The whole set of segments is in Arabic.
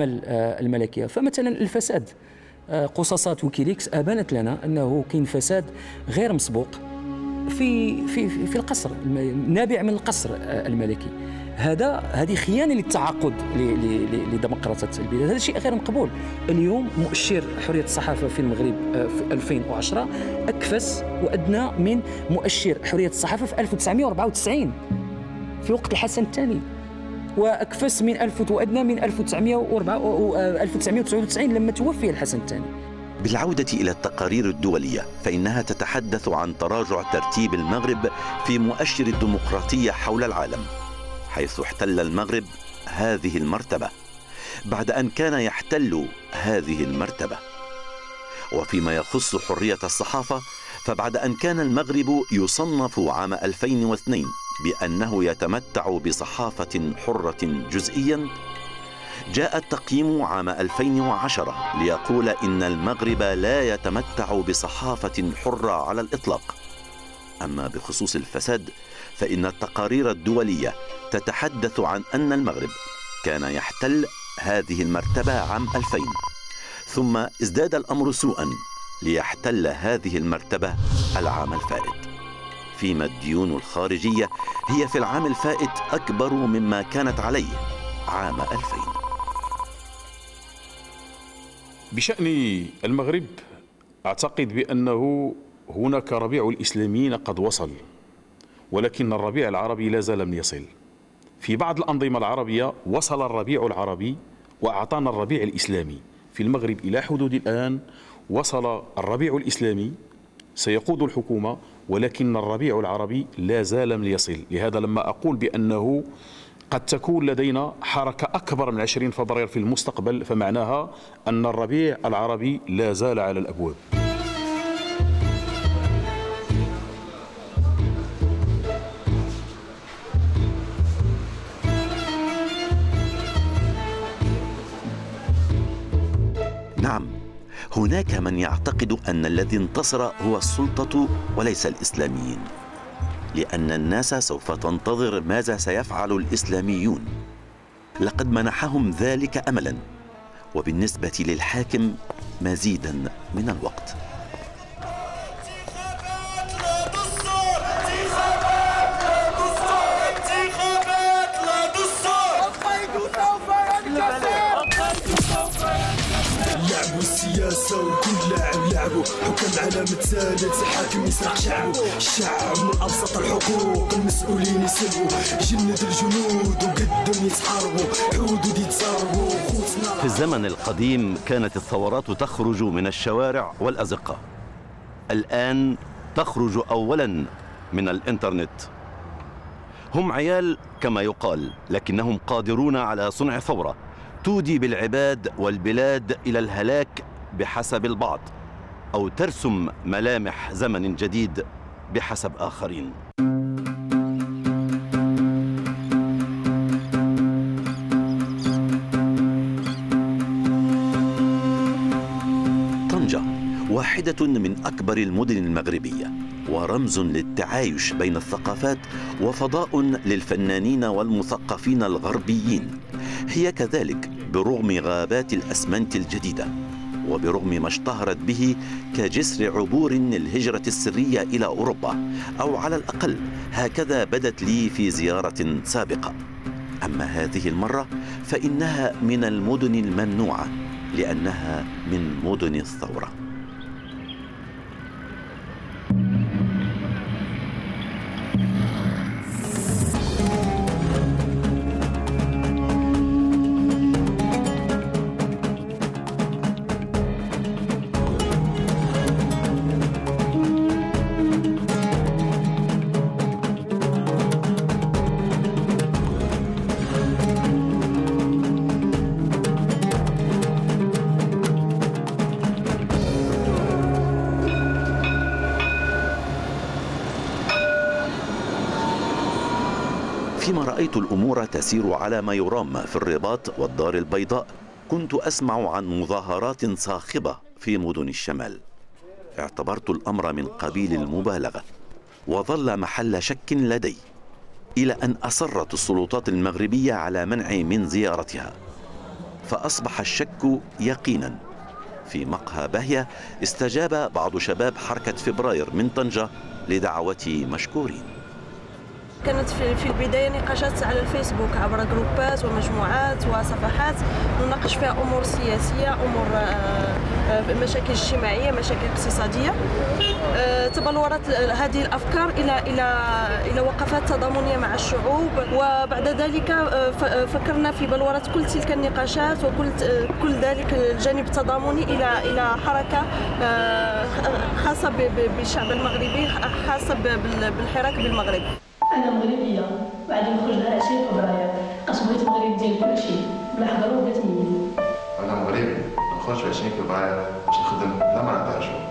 الملكية. فمثلا الفساد، قصاصات ويكيليكس أبانت لنا أنه كاين فساد غير مسبوق في القصر، نابع من القصر الملكي. هذه خيانة للتعاقد لديمقراطية البلاد، هذا شيء غير مقبول. اليوم مؤشر حرية الصحافة في المغرب في 2010 أكفس وأدنى من مؤشر حرية الصحافة في 1994 في وقت الحسن الثاني، واكفس من وادنى من 1999 لما توفي الحسن الثاني. بالعودة إلى التقارير الدولية فإنها تتحدث عن تراجع ترتيب المغرب في مؤشر الديمقراطية حول العالم، حيث احتل المغرب هذه المرتبة بعد أن كان يحتل هذه المرتبة. وفيما يخص حرية الصحافة فبعد أن كان المغرب يصنف عام 2002 بأنه يتمتع بصحافة حرة جزئيا، جاء التقييم عام 2010 ليقول إن المغرب لا يتمتع بصحافة حرة على الإطلاق. أما بخصوص الفساد فإن التقارير الدولية تتحدث عن أن المغرب كان يحتل هذه المرتبة عام 2000، ثم ازداد الأمر سوءا ليحتل هذه المرتبة العام الفائت، فيما الديون الخارجية هي في العام الفائت أكبر مما كانت عليه عام 2000. بشأن المغرب أعتقد بأنه هناك ربيع الإسلاميين قد وصل، ولكن الربيع العربي لا زال لم يصل. في بعض الأنظمة العربية وصل الربيع العربي وأعطانا الربيع الإسلامي. في المغرب إلى حدود الآن وصل الربيع الإسلامي سيقود الحكومة، ولكن الربيع العربي لا زال لم يصل. لهذا لما أقول بأنه قد تكون لدينا حركة أكبر من 20 فبراير في المستقبل، فمعناها أن الربيع العربي لا زال على الأبواب. نعم، هناك من يعتقد أن الذي انتصر هو السلطة وليس الإسلاميين، لأن الناس سوف تنتظر ماذا سيفعل الإسلاميون. لقد منحهم ذلك أملا، وبالنسبة للحاكم مزيدا من الوقت. لعبوا السياسة والكل لاعب لعبوا، حكم علامة ثالث حاكم يسرق شعبه. الشعب من أبسط الحقوق المسؤولين يسلبوا، جند الجنود وقدم يتحاربوا، حدود يتصاربوا. في الزمن القديم كانت الثورات تخرج من الشوارع والأزقة، الآن تخرج أولا من الإنترنت. هم عيال كما يقال، لكنهم قادرون على صنع ثورة تودي بالعباد والبلاد إلى الهلاك بحسب البعض، أو ترسم ملامح زمن جديد بحسب آخرين. طنجة واحدة من أكبر المدن المغربية، ورمز للتعايش بين الثقافات وفضاء للفنانين والمثقفين الغربيين. هي كذلك برغم غابات الأسمنت الجديدة، وبرغم ما اشتهرت به كجسر عبور الهجرة السرية إلى أوروبا، أو على الأقل هكذا بدت لي في زيارة سابقة. أما هذه المرة فإنها من المدن الممنوعة، لأنها من مدن الثورة. فيما رأيت الأمور تسير على ما يرام في الرباط والدار البيضاء، كنت أسمع عن مظاهرات صاخبة في مدن الشمال. اعتبرت الأمر من قبيل المبالغة، وظل محل شك لدي، إلى أن أصرت السلطات المغربية على منعي من زيارتها. فأصبح الشك يقينا. في مقهى باهية استجاب بعض شباب حركة فبراير من طنجة لدعوة مشكورين. كانت في البداية نقاشات على الفيسبوك عبر جروبات ومجموعات وصفحات نناقش فيها أمور سياسية، أمور مشاكل اجتماعية، مشاكل اقتصادية. تبلورت هذه الأفكار إلى وقفات تضامنية مع الشعوب، وبعد ذلك فكرنا في بلورة كل تلك النقاشات وكل ذلك الجانب التضامني إلى حركة خاصة بالشعب المغربي، خاصة بالحراك بالمغرب. أنا مغربية بعد ما خرج لها 20 فبراير، بقيت بغيت المغرب ديال كلشي بلا حضر وبلا تمييز. أنا مغربي نخرج في 20 فبراير باش نخدم بلا ما نعطيها شغل.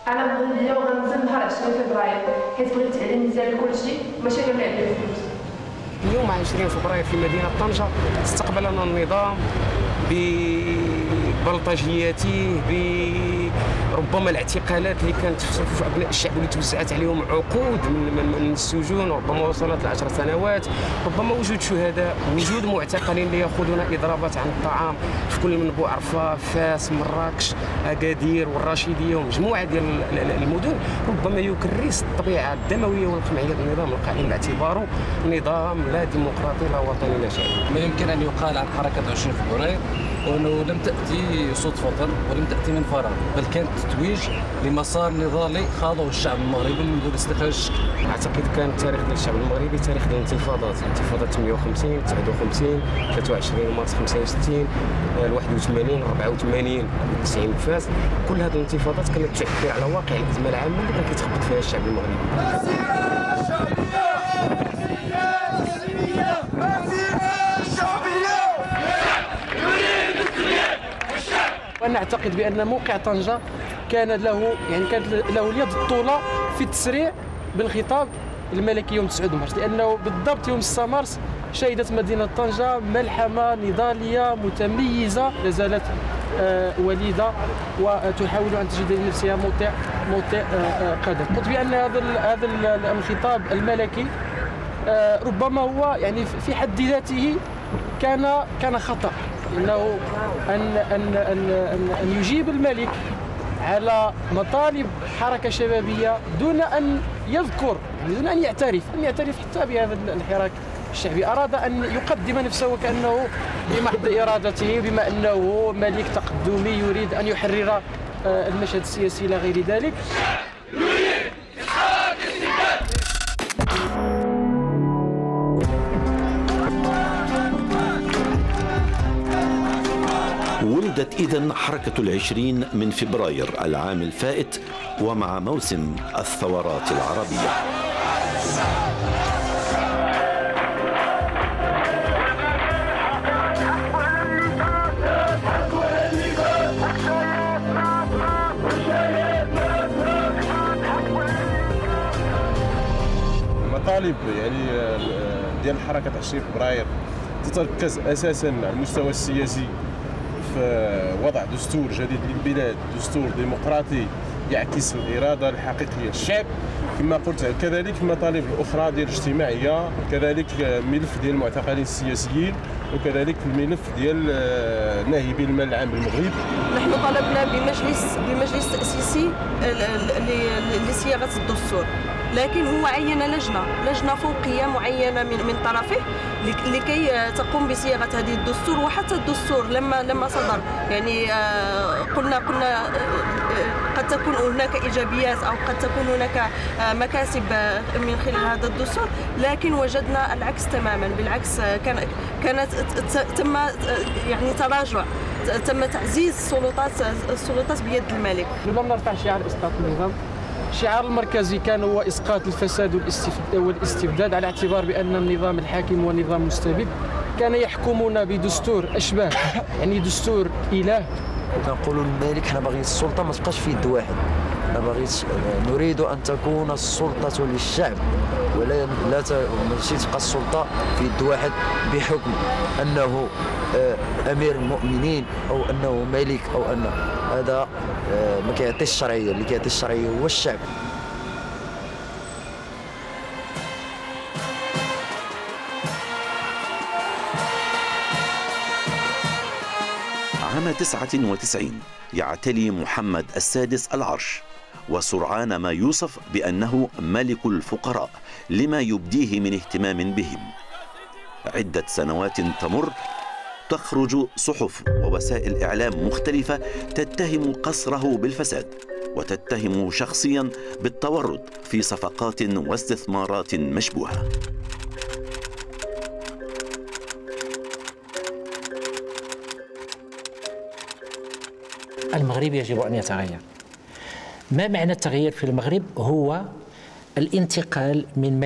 أنا مغربية وغنزل نهار 20 فبراير حيت بغيت التعليم مزيان لكلشي ماشي غير لعب الفلوس. اليوم 20 فبراير في مدينة طنجة استقبلنا النظام ببلطجياته، بربما الاعتقالات اللي كانت في ابناء الشعب واللي توزعت عليهم عقود من السجون، ربما وصلت ل10 سنوات، ربما وجود شهداء، وجود معتقلين اللي ياخذون اضرابات عن الطعام في كل من بوعرفه، فاس، مراكش، اكادير والرشيديه ومجموعه ديال المدن، ربما يكرس الطبيعه الدمويه والقمعيه للنظام القائم باعتباره نظام لا ديمقراطي لا وطني لا شعبي. ما يمكن ان يقال عن حركه 20 فبراير وأنه لم تأتي صدفة ولم تأتي من فراغ، بل كانت تتويج لمسار نضالي خاضه الشعب المغربي منذ الاستقلال الشكل. أعتقد كان التاريخ ديال الشعب المغربي تاريخ ديال الانتفاضات، انتفاضة 58 59 23 مارس 65 81 84 90 فاس، كل هذه الانتفاضات كانت تعبر على واقع الأزمة العامة اللي كان كيتخبط فيها الشعب المغربي. وأنا أعتقد بأن موقع طنجة كانت له اليد الطولة في التسريع بالخطاب الملكي يوم 9 مارس، لأنه بالضبط يوم 6 مارس شهدت مدينة طنجة ملحمة نضالية متميزة لا زالت وليدة وتحاول أن تجد لنفسها موطئ قدم. قلت بأن هذا الخطاب الملكي ربما هو يعني في حد ذاته كان خطأ، انه ان يجيب الملك على مطالب حركه شبابيه دون ان يذكر، دون ان يعترف حتى بهذا الحراك الشعبي. اراد ان يقدم نفسه كانه بمحض ارادته، بما انه ملك تقدمي يريد ان يحرر المشهد السياسي الى غير ذلك. ولدت إذن حركة 20 من فبراير العام الفائت ومع موسم الثورات العربية. المطالب يعني ديال حركة 20 فبراير تتركز أساساً على المستوى السياسي في وضع دستور جديد للبلاد، دستور ديمقراطي يعكس الإرادة الحقيقية للشعب كما قلت، كذلك المطالب الأخرى ديال الاجتماعية، كذلك ملف ديال المعتقلين السياسيين، وكذلك الملف ديال ناهبي المال العام بالمغرب. نحن طلبنا بمجلس تأسيسي لصياغة الدستور، لكن هو عين لجنة فوقية معينة من طرفه لكي تقوم بصياغة هذه الدستور. وحتى الدستور لما صدر يعني قلنا قد تكون هناك إيجابيات أو قد تكون هناك مكاسب من خلال هذا الدستور، لكن وجدنا العكس تماما. بالعكس تم يعني تراجع، تم تعزيز السلطات بيد الملك. ربما نرفع شعار إسقاط النظام. الشعار المركزي كان هو إسقاط الفساد والاستبداد، على اعتبار بأن النظام الحاكم هو نظام مستبد، كان يحكمنا بدستور أشباه يعني دستور إله. كنقولوا للملك حنا باغيين السلطة ما تبقاش في يد واحد، نريد أن تكون السلطة للشعب ولا ماشي تبقى السلطة في يد واحد بحكم أنه أمير المؤمنين أو أنه ملك أو أن هذا ما كيعطيش الشرعية. اللي كيعطي الشرعية هو الشعب. عام 99 يعتلي محمد السادس العرش، وسرعان ما يوصف بأنه ملك الفقراء لما يبديه من اهتمام بهم. عدة سنوات تمر، تخرج صحف ووسائل إعلام مختلفة تتهم قصره بالفساد، وتتهمه شخصيا بالتورط في صفقات واستثمارات مشبوهة. المغرب يجب أن يتغير. ما معنى التغيير في المغرب؟ هو الانتقال من